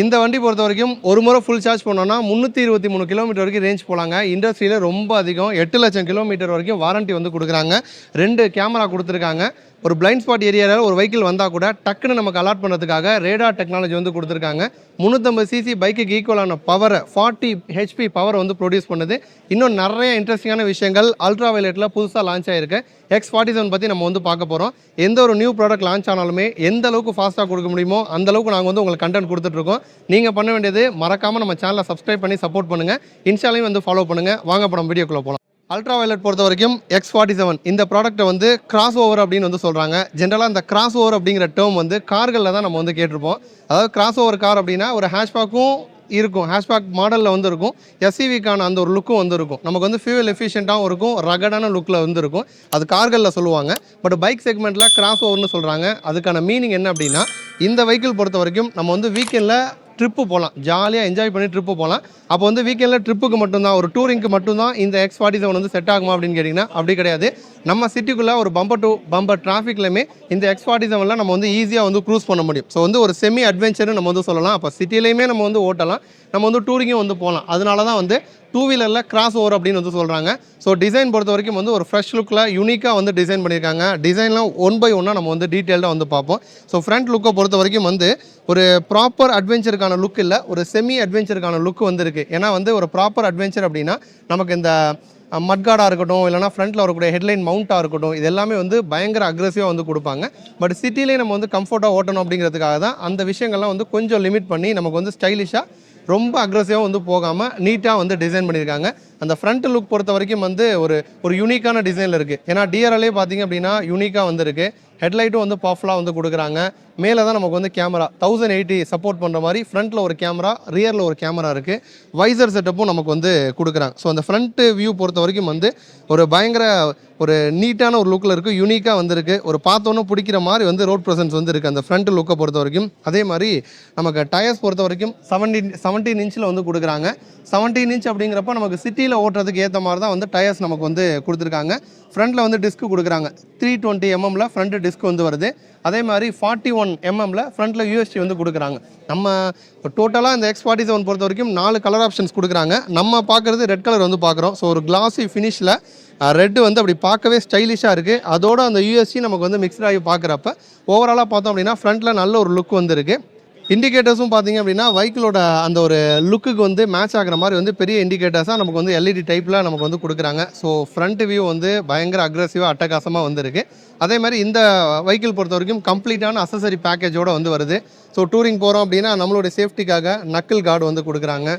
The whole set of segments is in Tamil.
இந்த வண்டி பொறுத்த வரைக்கும் ஒரு முறை ஃபுல் சார்ஜ் பண்ணோன்னா 323 கிலோமீட்டர் வரைக்கும் ரேஞ்ச் போகலாங்க. இண்டஸ்ட்ரியில் ரொம்ப அதிகம் 8 லட்சம் கிலோமீட்டர் வரைக்கும் வாரண்ட்டி வந்து கொடுக்குறாங்க. 2 கேமரா கொடுத்துருக்காங்க. ஒரு பிளைண்ட் ஸ்பாட் ஏரியாவில் ஒரு வெஹிக்கிள் வந்தால் கூட டக்குன்னு நமக்கு அலாட் பண்ணுறதுக்காக ரேடார் டெக்னாலஜி வந்து கொடுத்துருக்காங்க. 350 சிசி பைக்குக்கு ஈக்குவலான பவரை 40 ஹெச்பி பவர் வந்து ப்ரொடியூஸ் பண்ணுது. இன்னும் நிறைய இன்ட்ரெஸ்டிங்கான விஷயங்கள் அல்ட்ரா வயலட்டில் புதுசாக லான்ச் ஆகிருக்கு. X47 பற்றி நம்ம வந்து பார்க்க போகிறோம். எந்த ஒரு நியூ ப்ராடக்ட் லான்ச் ஆனாலுமே எந்த அளவுக்கு ஃபாஸ்ட்டாக கொடுக்க முடியுமோ அந்த அளவுக்கு நாங்கள் வந்து உங்களுக்கு கண்டென்ட் கொடுத்துட்ருக்கோம். நீங்கள் பண்ண வேண்டியது மறக்காமல் நம்ம சேனலை சப்ஸ்கிரைப் பண்ணி சப்போர்ட் பண்ணுங்கள். இன்ஸ்டாலையும் வந்து ஃபாலோ பண்ணுங்கள். வாங்க படம் வீடியோக்குள்ளே போகலாம். அல்ட்ரா வயலட் பொறுத்த வரைக்கும் X47 இந்த ப்ராடக்ட்டை வந்து கிராஸ் ஓவர் அப்படின்னு வந்து சொல்கிறாங்க. ஜென்ரலாக இந்த கிராஸ் ஓவர் அப்படிங்கிற டேர்ம் வந்து கார்களில் தான் நம்ம வந்து கேட்டிருப்போம். அதாவது கிராஸ் ஓவர் கார் அப்படின்னா ஒரு ஹேஷ்பேக்கும் இருக்கும், ஹேஷ்பேக் மாடலில் வந்து இருக்கும். எஸ்இவிக்கான அந்த ஒரு லுக்கும் வந்து இருக்கும். நமக்கு வந்து ஃபியூவல் எஃபிஷியண்ட்டாகவும் இருக்கும், ரகடான லுக்கில் வந்து இருக்கும். அது கார்களில் சொல்லுவாங்க. பட் பைக் செக்மெண்ட்டில் கிராஸ் ஓவர்னு சொல்கிறாங்க. அதுக்கான மீனிங் என்ன அப்படின்னா, இந்த வெஹிக்கிள் பொறுத்த வரைக்கும் நம்ம வந்து வீக்கெண்டில் ட்ரிப்பு போகலாம், ஜாலியாக என்ஜாய் பண்ணி ட்ரிப்பு போகலாம். அப்போ வந்து வீக்கெண்டில் ட்ரிப்புக்கு மட்டும்தான், ஒரு டூரிங்க்கு மட்டும்தான் இந்த X47 வந்து செட் ஆகுமா அப்படின்னு கேட்டிங்கன்னா அப்படி கிடையாது. நம்ம சிட்டிக்குள்ளே ஒரு பம்பர் டு பம்பர் டிராஃபிக்லையுமே இந்த X47 நம்ம வந்து ஈஸியாக வந்து க்ரூஸ் பண்ண முடியும். ஸோ வந்து ஒரு செமி அட்வென்ச்சர்னு நம்ம வந்து சொல்லலாம். அப்போ சிட்டிலையுமே நம்ம வந்து ஓட்டலாம், நம்ம வந்து டூரிங்கும் வந்து போகலாம். அதனால தான் வந்து டூ வீலரில் கிராஸ் ஓவர் அப்படின்னு வந்து சொல்கிறாங்க. ஸோ டிசைன் பொறுத்த வரைக்கும் வந்து ஒரு ஃப்ரெஷ் லுக்கில் யூனிக்காக வந்து டிசைன் பண்ணியிருக்காங்க. டிசைன்லாம் ஒன் பை ஒன்னாக நம்ம வந்து டீட்டெயில்டாக வந்து பார்ப்போம். ஸோ ஃப்ரண்ட் லுக்கை பொறுத்த வரைக்கும் வந்து ஒரு ப்ராப்பர் அட்வென்ச்சருக்கான லுக் இல்லை, ஒரு செமி அட்வென்ச்சருக்கான லுக் வந்து இருக்குது. ஏன்னா வந்து ஒரு ப்ராப்பர் அட்வென்ச்சர் அப்படின்னா நமக்கு இந்த மட்கார்டாக இருக்கட்டும், இல்லைனா ஃப்ரண்ட்டில் வரக்கூடிய ஹெட்லைன் மவுண்ட்டாக இருக்கட்டும், இது எல்லாமே வந்து பயங்கர அக்ரெசிவாக வந்து கொடுப்பாங்க. பட் சிட்டிலே நம்ம வந்து கம்ஃபர்ட்டாக ஓட்டணும் அப்படிங்கிறதுக்காக தான் அந்த விஷயங்கள்லாம் வந்து கொஞ்சம் லிமிட் பண்ணி நமக்கு வந்து ஸ்டைலிஷாக ரொம்ப அக்ரெசிவாக வந்து போகாமல் நீட்டாக வந்து டிசைன் பண்ணியிருக்காங்க. அந்த ஃப்ரண்ட் லுக் பொறுத்த வரைக்கும் வந்து ஒரு யூனிக்கான டிசைனில் இருக்குது. ஏன்னா டிஆர்எல்லே பார்த்திங்க அப்படின்னா யூனிக்காக வந்து இருக்குது. ஹெட்லைட்டும் வந்து பவர்ஃபுல்லாக வந்து கொடுக்குறாங்க. மேலே தான் நமக்கு வந்து கேமரா 1080 சப்போர்ட் பண்ணுற மாதிரி ஃப்ரண்ட்டில் ஒரு கேமரா, ரியரில் ஒரு கேமரா இருக்குது. வைசர் செட்டப்பும் நமக்கு வந்து கொடுக்குறாங்க. ஸோ அந்த ஃப்ரண்ட் வியூ பொறுத்த வரைக்கும் வந்து ஒரு பயங்கர ஒரு நீட்டான ஒரு லுக்கில் இருக்குது, யூனிக்காக வந்துருக்கு. ஒரு பார்த்தோன்னே பிடிக்கிற மாதிரி வந்து ரோட் ப்ரெசன்ஸ் வந்து இருக்குது அந்த ஃப்ரண்ட் லுக்கை பொறுத்த வரைக்கும். அதே மாதிரி நமக்கு டயர்ஸ் பொறுத்த வரைக்கும் 17 இன்ச்சில் வந்து கொடுக்குறாங்க. 17 இன்ச் அப்படிங்கிறப்ப நமக்கு சிட்டியில் ஓட்டுறதுக்கு ஏற்ற மாதிரி தான் வந்து டயர்ஸ் நமக்கு வந்து கொடுத்துருக்காங்க. ஃப்ரண்ட்டில் வந்து டிஸ்க் கொடுக்குறாங்க. 320 mm ஃப்ரண்ட் டிஸ்க் வந்து வருது. அதே மாதிரி 41 mm ஃப்ரண்ட்டில் யூஎஸ்டி வந்து கொடுக்குறாங்க. நம்ம டோட்டலாக இந்த X47 பொறுத்த வரைக்கும் 4 கலர் ஆப்ஷன்ஸ் கொடுக்குறாங்க. நம்ம பார்க்குறது ரெட் கலர் வந்து பார்க்குறோம். ஸோ ஒரு கிளாஸி ஃபினிஷில் ரெட்டு வந்து அப்படி பார்க்கவே ஸ்டைலிஷாக இருக்குது. அதோட அந்த யூஎஸ்டி நமக்கு வந்து மிக்ஸ்ட் ஆகி பார்க்குறப்ப ஓவராலாக பார்த்தோம் அப்படின்னா ஃப்ரண்ட்டில் நல்ல ஒரு லுக் வந்து இருக்குது. இண்டிகேட்டர்ஸும் பார்த்திங்க அப்படின்னா வெஹிக்கிளோட அந்த ஒரு லுக்குக்கு வந்து மேட்ச் ஆகிற மாதிரி வந்து பெரிய இண்டிகேட்டர்ஸாக நமக்கு வந்து எல்இடி டைப்பில் நமக்கு வந்து கொடுக்குறாங்க. ஸோ ஃப்ரண்ட் வியூ வந்து பயங்கர அக்ரெசிவாக அட்டகாசமாக வந்துருக்கு. அதே மாதிரி இந்த வெஹிக்கிள் பொறுத்த வரைக்கும் கம்ப்ளீட்டான அசசரி பேக்கேஜோடு வந்து வருது. ஸோ டூரிங் போகிறோம் அப்படின்னா நம்மளுடைய சேஃப்டிக்காக நக்கிள் கார்டு வந்து கொடுக்குறாங்க.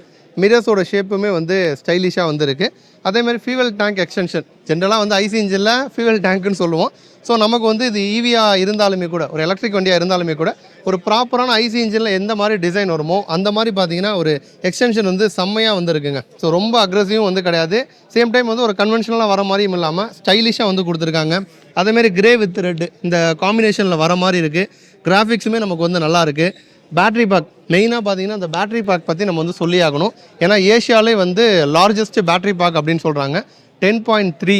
மிரர்ஸோட ஷேப்புமே வந்து ஸ்டைலிஷாக வந்துருக்கு. அதேமாதிரி ஃபியூவல் டேங்க் எக்ஸ்டென்ஷன், ஜென்ரலாக வந்து ஐசி இன்ஜினில் ஃபியூவல் டேங்க்குன்னு சொல்லுவோம். ஸோ நமக்கு வந்து இது ஈவியாக இருந்தாலுமே கூட, ஒரு எலக்ட்ரிக் வண்டியாக இருந்தாலுமே கூட, ஒரு ப்ராப்பரான ஐசி இன்ஜினில் எந்த மாதிரி டிசைன் வருமோ அந்த மாதிரி பார்த்தீங்கன்னா ஒரு எக்ஸ்டென்ஷன் வந்து செம்மையாக வந்துருக்குங்க. ஸோ ரொம்ப அக்ரெசிவும் வந்து கிடையாது, சேம் டைம் வந்து ஒரு கன்வென்ஷனலாக வர மாதிரியும் இல்லாமல் ஸ்டைலிஷாக வந்து கொடுத்துருக்காங்க. அதேமாதிரி கிரே வித் ரெட் இந்த காம்பினேஷனில் வர மாதிரி இருக்குது. கிராஃபிக்ஸுமே நமக்கு வந்து நல்லா இருக்குது. பேட்ரி பேக் மெயினாக பார்த்தீங்கன்னா அந்த பேட்ரி பேக் பற்றி நம்ம வந்து சொல்லி ஆகணும். ஏன்னா ஏஷியாலே வந்து லார்ஜஸ்ட் பேட்ரி பேக் அப்படின்னு சொல்கிறாங்க. 10.3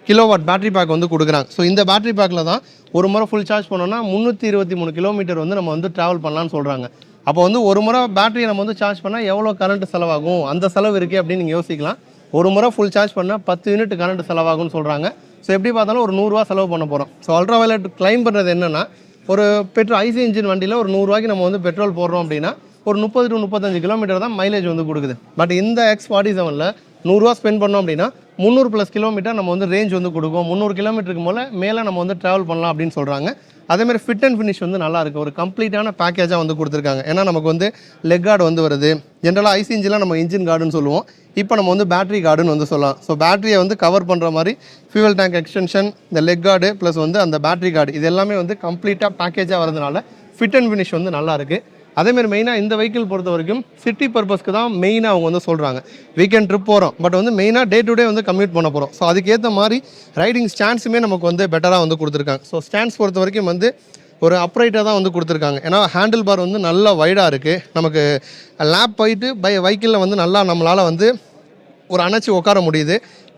கிலோவாட் பேட்ரி பேக் வந்து கொடுக்குறாங்க. ஸோ இந்த பேட்ரி பேக்கில் தான் ஒரு முறை ஃபுல் சார்ஜ் பண்ணோன்னா 323 கிலோமீட்டர் வந்து நம்ம வந்து ட்ராவல் பண்ணலான்னு சொல்கிறாங்க. அப்போ வந்து ஒரு முறை பேட்டரியை நம்ம வந்து சார்ஜ் பண்ணால் எவ்வளோ கரண்ட் செலவாகும், அந்த செலவு இருக்கே அப்படின்னு நீங்கள் யோசிக்கலாம். ஒரு முறை ஃபுல் சார்ஜ் பண்ணால் 10 யூனிட் கரண்ட் செலவாகும்னு சொல்கிறாங்க. ஸோ எப்படி பார்த்தாலும் ஒரு 100 ரூபா செலவு பண்ண போகிறோம். ஸோ அல்ட்ரா வயலட் கிளைம் பண்ணுறது என்னென்னா, ஒரு பெட்ரோல் ஐசி இன்ஜின் வண்டியில் ஒரு 100 ரூபாய்க்கு நம்ம வந்து பெட்ரோல் போடுறோம் அப்படின்னா ஒரு 30 to 35 கிலோமீட்டர் தான் மைலேஜ் வந்து கொடுக்குது. பட் இந்த X47 100 ரூபா ஸ்பெண்ட் பண்ணோம் அப்படின்னா 300+ கிலோமீட்டர் நம்ம வந்து ரேஞ்ச் வந்து கொடுக்கும். 300 கிலோமீட்டருக்கு மேலே நம்ம வந்து ட்ராவல் பண்ணலாம் அப்படின்னு சொல்கிறாங்க. அதேமாதிரி ஃபிட் அண்ட் ஃபினிஷ் வந்து நல்லா இருக்குது. ஒரு கம்ப்ளீட்டான பேக்கேஜாக வந்து கொடுத்துருக்காங்க. ஏன்னா நமக்கு வந்து லெக் கார்டு வந்து வருது. ஜென்ரலாக ஐசி இன்ஜினில் நம்ம இன்ஜின் கார்டுன்னு சொல்லுவோம். இப்போ நம்ம வந்து பேட்டரி கார்டுன்னு வந்து சொல்லலாம். ஸோ பேட்டரியை வந்து கவர் பண்ணுற மாதிரி ஃபியூவல் டேங்க் எக்ஸ்டென்ஷன், இந்த லெக் கார்டு ப்ளஸ் வந்து அந்த பேட்டரி கார்டு, இது எல்லாமே வந்து கம்ப்ளீட்டாக பேக்கேஜாக வரதுனால ஃபிட் அண்ட் ஃபினிஷ் வந்து நல்லா இருக்குது. அதேமாதிரி மெயினாக இந்த வெஹிக்கிள் பொறுத்த வரைக்கும் சிட்டி பர்பஸ்க்கு தான் மெயினாக அவங்க வந்து சொல்கிறாங்க. வீக்கெண்ட் ட்ரிப் போகிறோம், பட் வந்து மெயினாக டே டு டே வந்து கம்யூட் பண்ண போகிறோம். ஸோ அதுக்கேற்ற மாதிரி ரைடிங் ஸ்டாண்ட்ஸுமே நமக்கு வந்து பெட்டராக வந்து கொடுத்துருக்காங்க. ஸோ ஸ்டாண்ட்ஸ் பொறுத்த வரைக்கும் வந்து ஒரு அப்ரைட்டாக தான் வந்து கொடுத்துருக்காங்க. ஏன்னா ஹேண்டில் பார் வந்து நல்லா வைடாக இருக்குது. நமக்கு லேப் போயிட்டு வெஹிக்கிளில் வந்து நல்லா நம்மளால் வந்து ஒரு அணைச்சி உட்கார முடியுது.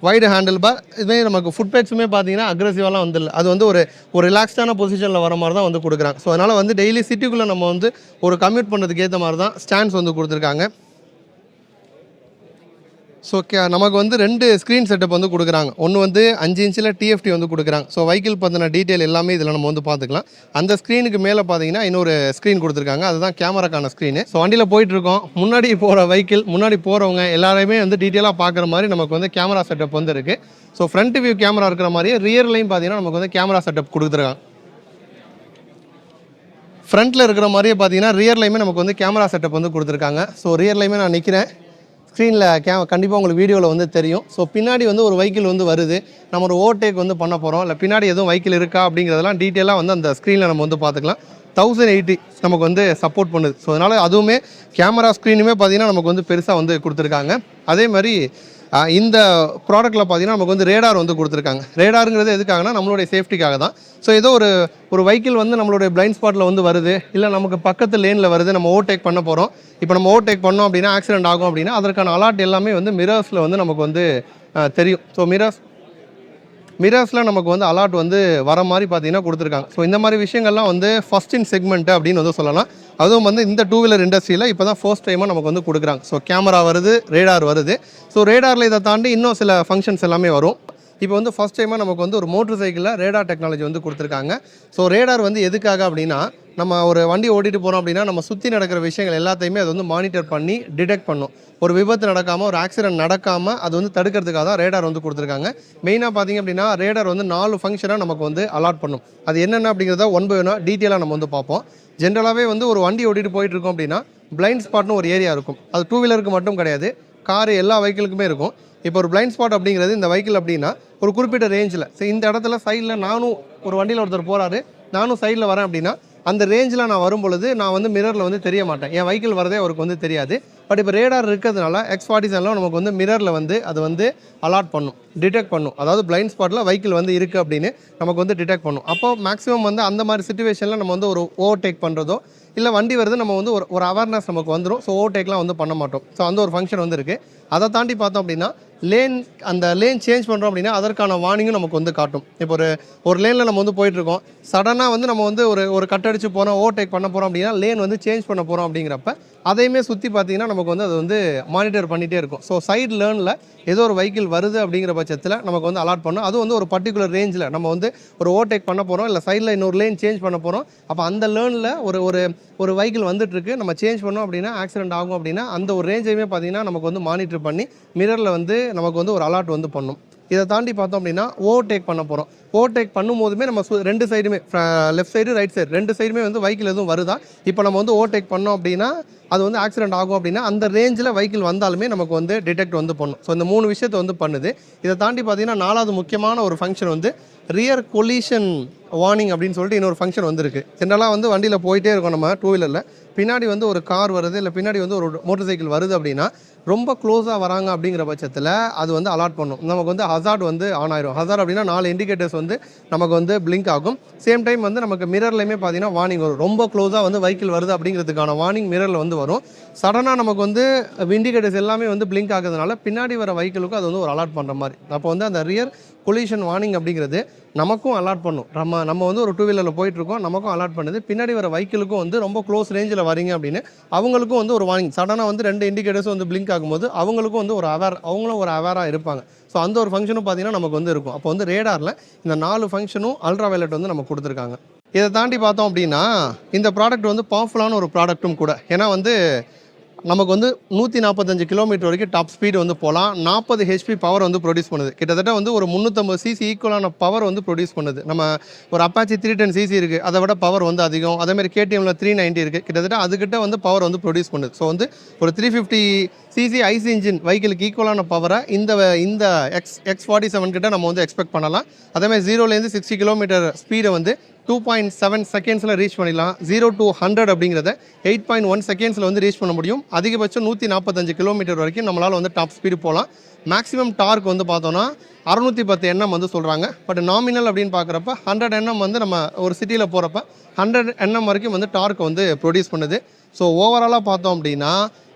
Wide handle bar. இதுவே நமக்கு ஃபுட் பேட்ஸுமே பார்த்தீங்கன்னா அக்ரெசிவாலாம் வந்துடல. அது வந்து ஒரு ரிலாக்ஸ்டான பொசிஷனில் வர மாதிரி தான் வந்து கொடுக்குறாங்க. ஸோ அதனால் வந்து டெய்லி சிட்டிக்குள்ளே நம்ம வந்து ஒரு கம்யூட் பண்ணுறதுக்கு ஏற்ற மாதிரி தான் ஸ்டாண்ட்ஸ் வந்து கொடுத்துருக்காங்க. ஸோ நமக்கு வந்து 2 ஸ்க்ரீன் செட்டப் வந்து கொடுக்குறாங்க. ஒன்று வந்து 5 இன்ச்சில் டிஎஃப்டி வந்து கொடுக்குறாங்க. ஸோ வெஹிக்கிள் பற்றின டீட்டெயில் எல்லாமே இதில் நம்ம வந்து பார்த்துக்கலாம். அந்த ஸ்க்ரீனுக்கு மேலே பார்த்தீங்கன்னா இன்னொரு ஸ்க்ரீன் கொடுத்துருக்காங்க. அதுதான் கேமராக்கான ஸ்க்ரீனு. ஸோ வண்டியில் போயிட்டுருக்கோம். முன்னாடி போகிற வெஹிக்கிள், முன்னாடி போகிறவங்க எல்லாரையுமே வந்து டீட்டெயிலாக பார்க்குற மாதிரி நமக்கு வந்து கேமரா செட்டப் வந்து இருக்குது. ஸோ ஃப்ரண்ட் வியூ கேமரா இருக்கிற மாதிரியே ரியர்லையும் பார்த்தீங்கன்னா நமக்கு வந்து கேமரா செட்டப் கொடுத்துருக்காங்க. ஃப்ரண்ட்டில் இருக்கிற மாதிரியே பார்த்தீங்கன்னா ரியர்லையுமே நமக்கு வந்து கேமரா செட்டப் வந்து கொடுத்துருக்காங்க. ஸோ ரியர்லையுமே நான் நிற்கிறேன். ஸ்க்ரீனில் கண்டிப்பாக உங்களுக்கு வீடியோவில் வந்து தெரியும். ஸோ பின்னாடி வந்து ஒரு வெஹிக்கிள் வந்து வருது, நம்ம ஒரு ஓவர்டேக் வந்து பண்ண போகிறோம், இல்லை பின்னாடி எதுவும் வெஹிக்கிள் இருக்கா அப்படிங்கிறதெல்லாம் டீட்டெயிலாக வந்து அந்த ஸ்க்ரீனில் நம்ம வந்து பார்த்துக்கலாம். 1080 நமக்கு வந்து சப்போர்ட் பண்ணுது. ஸோ அதனால் அதுவுமே கேமரா ஸ்க்ரீனுமே பார்த்திங்கன்னா நமக்கு வந்து பெருசாக வந்து கொடுத்துருக்காங்க. அதே மாதிரி இந்த ப்ராடக்ட்டில் பார்த்தீங்கன்னா நமக்கு வந்து ரேடார் வந்து கொடுத்துருக்காங்க. ரேடாருங்கிறது எதுக்காகனா நம்மளுடைய சேஃப்டிக்காக தான். ஸோ ஏதோ ஒரு வெஹிக்கிள் வந்து நம்மளுடைய பிளைண்ட் ஸ்பாட்டில் வந்து வருது, இல்லை நமக்கு பக்கத்து லேனில் வருது, நம்ம ஓவர்டேக் பண்ண போகிறோம். இப்போ நம்ம ஓவர்டேக் பண்ணோம் அப்படின்னா ஆக்சிடென்ட் ஆகும் அப்படின்னா அதற்கான அலர்ட் எல்லாமே வந்து மிரர்ஸில் வந்து நமக்கு வந்து தெரியும். ஸோ மிரர்ஸில் நமக்கு வந்து அலர்ட் வந்து வர மாதிரி பார்த்தீங்கன்னா கொடுத்துருக்காங்க. ஸோ இந்த மாதிரி விஷயங்கள்லாம் வந்து ஃபஸ்ட் இன் செக்மெண்ட் அப்படின்னு வந்து சொல்லலாம். அதுவும் வந்து இந்த டூ வீலர் இண்டஸ்ட்ரியில் இப்போ தான் ஃபர்ஸ்ட் டைமாக நமக்கு வந்து கொடுக்குறாங்க. ஸோ கேமரா வருது, ரேடார் வருது. ஸோ ரேடாரில் இதை தாண்டி இன்னும் சில ஃபங்க்ஷன்ஸ் எல்லாமே வரும். இப்போ வந்து ஃபஸ்ட் டைமாக நமக்கு வந்து ஒரு மோட்டர் சைக்கிளில் ரேடார் டெக்னாலஜி வந்து கொடுத்துருக்காங்க. ஸோ ரேடார் வந்து எதுக்காக அப்படின்னா, நம்ம ஒரு வண்டி ஓட்டிகிட்டு போகிறோம் அப்படின்னா நம்ம சுற்றி நடக்கிற விஷயங்கள் எல்லாத்தையுமே அது வந்து மானிட்டர் பண்ணி டிடெக்ட் பண்ணும். ஒரு விபத்து நடக்காமல், ஒரு ஆக்சிடென்ட் நடக்காமல் அது வந்து தடுக்கிறதுக்காக தான் ரேடார் வந்து கொடுத்துருக்காங்க. மெயினாக பார்த்திங்க அப்படின்னா ரேடார் வந்து 4 ஃபங்க்ஷனாக நமக்கு வந்து அலாட் பண்ணும். அது என்னென்ன அப்படிங்கிறத ஒன் பை ஒன்னாக டீட்டெயிலாக நம்ம வந்து பார்ப்போம். ஜென்ரலாகவே வந்து ஒரு வண்டி ஓட்டிகிட்டு போயிட்டுருக்கோம் அப்படின்னா பிளைண்ட் ஸ்பாட்னு ஒரு ஏரியா இருக்கும். அது டூ வீலருக்கு மட்டும் கிடையாது, காரு எல்லா வெஹிக்கிளுக்குமே இருக்கும். இப்போ ஒரு பிளைண்ட் ஸ்பாட் அப்படிங்கிறது இந்த வெஹிக்கிள் அப்படின்னா ஒரு குறிப்பிட்ட ரேஞ்சில், ஸோ இந்த இடத்துல சைடில் நானும் ஒரு வண்டியில் ஒருத்தர் போகிறாரு, நானும் சைடில் வரேன் அப்படின்னா அந்த ரேஞ்சில் நான் வரும்பொழுது நான் வந்து மிரரில் வந்து தெரிய மாட்டேன், என் வெஹிக்கிள் வரதே அவருக்கு வந்து தெரியாது. பட் இப்போ ரேடார் இருக்கிறதுனால X47 நமக்கு வந்து மிரரில் வந்து அது வந்து அலாட் பண்ணும், டிடெக்ட் பண்ணும். அதாவது பிளைண்ட் ஸ்பாட்டில் வெஹிக்கிள் வந்து இருக்குது அப்படின்னு நமக்கு வந்து டிடெக்ட் பண்ணும். அப்போ மேக்ஸிமம் வந்து அந்த மாதிரி சிச்சுவேஷனில் நம்ம வந்து ஒரு ஓவர்டேக் பண்ணுறதோ, இல்லை வண்டி வருது நம்ம வந்து ஒரு அவேர்னஸ் நமக்கு வந்துடும். ஸோ ஓவர்டேக்லாம் வந்து பண்ண மாட்டோம். ஸோ அந்த ஒரு ஃபங்க்ஷன் வந்து இருக்குது. அதை தாண்டி பார்த்தோம் அப்படின்னா அந்த லேன் சேஞ்ச் பண்ணுறோம் அப்படின்னா அதற்கான வார்னிங்கும் நமக்கு வந்து காட்டும். இப்போ ஒரு லேனில் நம்ம வந்து போயிட்டுருக்கோம், சடனாக வந்து நம்ம வந்து ஒரு கட்டடிச்சு போகிறோம், ஓவர்டேக் பண்ண போகிறோம் அப்படின்னா லேன் வந்து சேஞ்ச் பண்ண போகிறோம் அப்படிங்கிறப்ப அதையுமே சுற்றி பார்த்தீங்கன்னா நமக்கு வந்து அது வந்து மானிட்டர் பண்ணிகிட்டே இருக்கும். ஸோ சைடு லேர்னில் ஏதோ ஒரு வெஹிக்கிள் வருது அப்படிங்கிற பட்சத்தில் நமக்கு வந்து அலாட் பண்ணும். அதுவும் வந்து ஒரு பர்டிகுலர் ரேஞ்சில் நம்ம வந்து ஒரு ஓவர்டேக் பண்ண போகிறோம், இல்லை சைடில் இன்னொரு லேன் சேஞ்ச் பண்ண போகிறோம். அப்போ அந்த லேர்னில் ஒரு வெஹிக்கிள் வந்துட்டுருக்கு, நம்ம சேஞ்ச் பண்ணோம் அப்படின்னா ஆக்சிடென்ட் ஆகும் அப்படின்னா அந்த ஒரு ரேஞ்சையுமே பார்த்தீங்கன்னா நமக்கு வந்து மானிட்டர் பண்ணி மிரரில் வந்து நமக்கு வந்து ஒரு அலாட் வந்து பண்ணும். இதை தாண்டி பார்த்தோம் அப்படின்னா ஓவர்டேக் பண்ண போகிறோம். ஓவர்டேக் பண்ணும்போதுமே நம்ம ரெண்டு சைடுமே, லெஃப்ட் சைடு ரைட் சைடு ரெண்டு சைடுமே வந்து வெஹிக்கிள் எதுவும் வருதா, இப்போ நம்ம வந்து ஓவர்டேக் பண்ணோம் அப்படின்னா அது வந்து ஆக்சிடென்ட் ஆகும் அப்படின்னா அந்த ரேஞ்சில் வெஹிக்கிள் வந்தாலுமே நமக்கு வந்து டிடெக்ட் வந்து பண்ணும். ஸோ இந்த 3 விஷயத்தை வந்து பண்ணுது. இதை தாண்டி பார்த்தீங்கன்னா 4வது முக்கியமான ஒரு ஃபங்க்ஷன் வந்து ரியர் கொலிஷன் வார்னிங் அப்படின்னு சொல்லிட்டு இன்னொரு ஃபங்க்ஷன் வந்துருக்கு. ஜென்ரலாக வந்து வண்டியில் போயிட்டே இருக்கோம் நம்ம டூ வீலரில், பின்னாடி வந்து ஒரு கார் வருது, இல்லை பின்னாடி வந்து ஒரு மோட்டர் சைக்கிள் வருது அப்படின்னா ரொம்ப க்ளோஸாக வராங்க அப்படிங்கிற பட்சத்தில் அது வந்து அலாட் பண்ணும். நமக்கு வந்து ஹசார்ட் வந்து ஆன் ஆயிரும். ஹசார்ட் அப்படின்னா 4 இண்டிகேட்டர்ஸ் வந்து நமக்கு வந்து பிளிங்க் ஆகும். சேம் டைம் வந்து நமக்கு மிரர்லையுமே பார்த்தீங்கன்னா வார்னிங் வரும். ரொம்ப க்ளோஸாக வந்து வெஹிக்கிள் வருது அப்படிங்கிறதுக்கான வார்னிங் மிரரில் வந்து வரும். சடனாக நமக்கு வந்து இண்டிகேட்டர்ஸ் எல்லாமே வந்து பிளிங்க் ஆகுறதுனால பின்னாடி வர வெஹிக்கிளுக்கும் அது வந்து ஒரு அலாட் பண்ணுற மாதிரி. அப்போ வந்து அந்த ரியர் கொலிஷன் வார்னிங் அப்படிங்கிறது நமக்கும் அலாட் பண்ணும். நம்ம வந்து ஒரு டூ வீலரில் போயிட்டுருக்கோம், நமக்கும் அலாட் பண்ணுது. பின்னாடி வர வெஹிக்கிளுக்கும் வந்து ரொம்ப க்ளோஸ் ரேஞ்சில் வரீங்க அப்படின்னு அவங்களுக்கும் வந்து ஒரு வார்னிங். சடனாக வந்து 2 இண்டிகேட்டர்ஸ் வந்து பிளிங்க் ஆகும்போது அவங்களுக்கும் வந்து அவங்களும் ஒரு அவேராக இருப்பாங்க. ஸோ அந்த ஒரு ஃபங்க்ஷனும் பார்த்தீங்கன்னா நமக்கு வந்து இருக்கும். அப்போ வந்து ரேடாரில் இந்த 4 ஃபங்க்ஷனும் அல்ட்ரா வயலட் வந்து நமக்கு கொடுத்துருக்காங்க. இதை தாண்டி பார்த்தோம் அப்படின்னா இந்த ப்ராடக்ட் வந்து பவர்ஃபுல்லான ஒரு ப்ராடக்ட்டும் கூட. ஏன்னா வந்து நமக்கு வந்து 145 கிலோமீட்டர் வரைக்கும் டாப் ஸ்பீடு வந்து போகலாம். 40 ஹெச்பி பவர் வந்து ப்ரொடியூஸ் பண்ணுது. கிட்டத்தட்ட வந்து ஒரு 350 சிசி ஈக்குவலான பவர் வந்து ப்ரொடியூஸ் பண்ணுது. நம்ம ஒரு அப்பாச்சி 310 சிசி இருக்குது, அதை விட பவர் வந்து அதிகம். அதேமாதிரி KTMல 390 இருக்குது, கிட்டத்தட்ட அதுக்கிட்ட வந்து பவர் வந்து ப்ரொடியூஸ் பண்ணுது. ஸோ வந்து ஒரு 350 சிசி ஐசி இன்ஜின் வெஹிக்கிளுக்கு ஈக்குவலான பவரை இந்த X47 கிட்ட நம்ம வந்து எக்ஸ்பெக்ட் பண்ணலாம். அதேமாதிரி 0லேருந்து 60 கிலோமீட்டர் ஸ்பீடை வந்து 2.7 செகண்ட்ஸில் ரீச் பண்ணிடலாம். 0 to 100 அப்படிங்கிறத 8.1 செகண்ட்ஸில் வந்து ரீச் பண்ண முடியும். அதிகபட்சம் 145 கிலோமீட்டர் வரைக்கும் நம்மளால் வந்து டாப் ஸ்பீடு போகலாம். மேக்ஸிமம் டார்க் வந்து பார்த்தோன்னா 610 Nm வந்து சொல்கிறாங்க. பட் நாமினல் அப்படின்னு பார்க்குறப்ப 100 Nm வந்து நம்ம ஒரு சிட்டியில் போகிறப்ப 100 Nm வரைக்கும் வந்து டார்க் வந்து ப்ரொடியூஸ் பண்ணுது. ஸோ ஓவராலாக பார்த்தோம் அப்படின்னா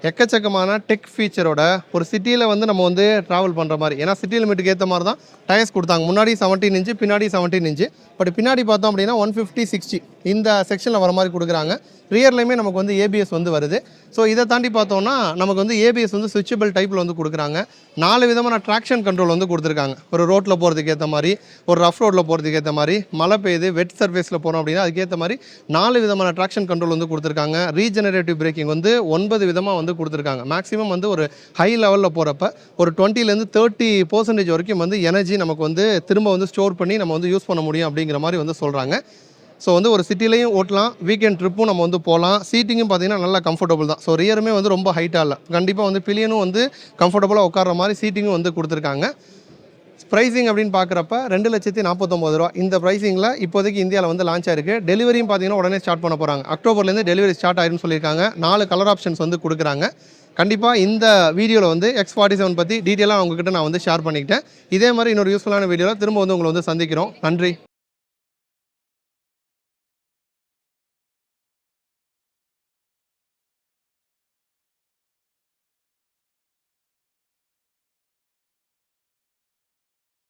எக்கச்சக்கமான டெக் ஃபீச்சரோட ஒரு சிட்டியில் வந்து நம்ம வந்து ட்ராவல் பண்ணுற மாதிரி, ஏன்னா சிட்டி லிமிட்டுக்கு ஏற்ற மாதிரி தான் டயர்ஸ் கொடுத்தாங்க. முன்னாடி 17 இன்ச்சு, பின்னாடி 17 இன்ச்சு. பட் பின்னாடி பார்த்தோம் அப்படின்னா 150/60 இந்த செக்ஷனில் வர மாதிரி கொடுக்குறாங்க. ரியர்லையுமே நமக்கு வந்து ஏபிஎஸ் வந்து வருது. ஸோ இதை தாண்டி பார்த்தோம்னா நமக்கு வந்து ஏபிஎஸ் வந்து ஸ்விட்சபிள் டைப்பில் வந்து கொடுக்குறாங்க. 4 விதமான ட்ராக்ஷன் கண்ட்ரோல் வந்து கொடுத்துருக்காங்க. ஒரு ரோட்டில் போகிறதுக்கு ஏற்ற மாதிரி, ஒரு ரஃப் ரோட்டில் போகிறதுக்கு ஏற்ற மாதிரி, மழை பெய்யுது வெட் சர்ஃபேஸில் போகிறோம் அப்படின்னா அதுக்கேற்ற மாதிரி 4 விதமான ட்ராக்ஷன் கண்ட்ரோல் வந்து கொடுத்துருக்காங்க. ரீஜெனரேட்டிவ் பிரேக்கிங் வந்து 9 விதமாக வந்து கொடுத்துருக்காங்க. மேக்ஸிமம் வந்து ஒரு ஹை லெவலில் போகிறப்ப ஒரு 20லேருந்து 30% வரைக்கும் வந்து எனர்ஜி நமக்கு வந்து திரும்ப வந்து ஸ்டோர் பண்ணி நம்ம வந்து யூஸ் பண்ண முடியும் அப்படிங்கிற மாதிரி வந்து சொல்கிறாங்க. ஸோ வந்து ஒரு சிட்டிலையும் ஓட்டலாம், வீக்கெண்ட் ட்ரிப்பும் நம்ம வந்து போகலாம். சீட்டிங்கும் பார்த்தீங்கன்னா நல்லா கம்ஃபர்டபுள் தான். ஸோ ரியருமே வந்து ரொம்ப ஹைட்டாக இல்லை, கண்டிப்பாக வந்து பில்லியனும் வந்து கம்ஃபர்டபுளாக உட்கார்ற மாதிரி சீட்டிங்கும் வந்து கொடுத்துருக்காங்க. ப்ரைஸிங் அப்படின்னு பார்க்குறப்ப 2,49,000 இந்த ப்ரைஸிங்கில் இப்போதைக்கு இந்தியாவில் வந்து லான்ச் ஆயிருக்கு. டெலிவரியும் பார்த்தீங்கன்னா உடனே ஸ்டார்ட் பண்ண போகிறாங்க. அக்டோபர்லேருந்து டெலிவரி ஸ்டார்ட் ஆயிருன்னு சொல்லியிருக்காங்க. 4 கலர் ஆப்ஷன்ஸ் வந்து கொடுக்குறாங்க. கண்டிப்பாக இந்த வீடியோவில் வந்து X47 பற்றி டீட்டெயிலாக உங்ககிட்ட நான் வந்து ஷேர் பண்ணிக்கிட்டேன். இதே மாதிரி இன்னொரு யூஸ்ஃபுல்லான வீடியோவில் திரும்ப வந்து உங்களை வந்து சந்திக்கிறோம். நன்றி.